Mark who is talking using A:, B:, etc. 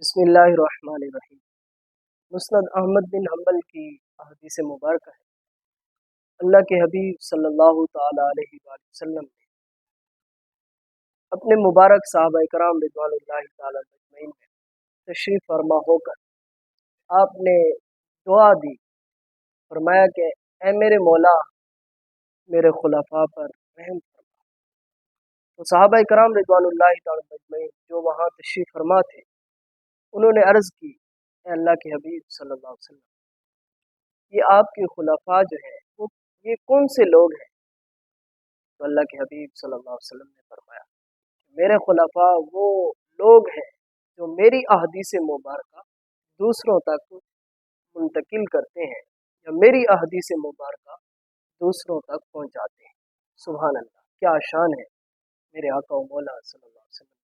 A: बिस्मिल्लाहिर्रहमानिर्रहीम। मुस्नद अहमद बिन हम्बल की अहदीस मुबारक है। अल्लाह के हबीब सल्लल्लाहु ताला अलैहि वसल्लम ने अपने मुबारक सहाबा इकराम रिज़वानुल्लाहि ताला अजमईन में तशरीफ़ फरमा होकर आपने दुआ दी, फरमाया कि ए मेरे मौला, मेरे खुलफा पर रहम फरमा। तो सहाबा इकराम रिज़वानुल्लाहि ताला अजमईन जो वहाँ तशरीफ़ फरमा थे, उन्होंने अर्ज़ की, ए अल्लाह के हबीब सल्लल्लाहु अलैहि वसल्लम, ये आपके खुलफा जो हैं वो ये कौन से लोग हैं? तो अल्लाह के हबीब सल्लल्लाहु अलैहि वसल्लम ने फरमाया, मेरे खुलफा वो लोग हैं जो मेरी अहदीस मुबारका दूसरों तक मुंतकिल करते हैं या मेरी अहदीस मुबारका दूसरों तक पहुंचाते हैं। सुभान अल्लाह, क्या शान है मेरे आका व मौला सल्लल्लाहु अलैहि वसल्लम।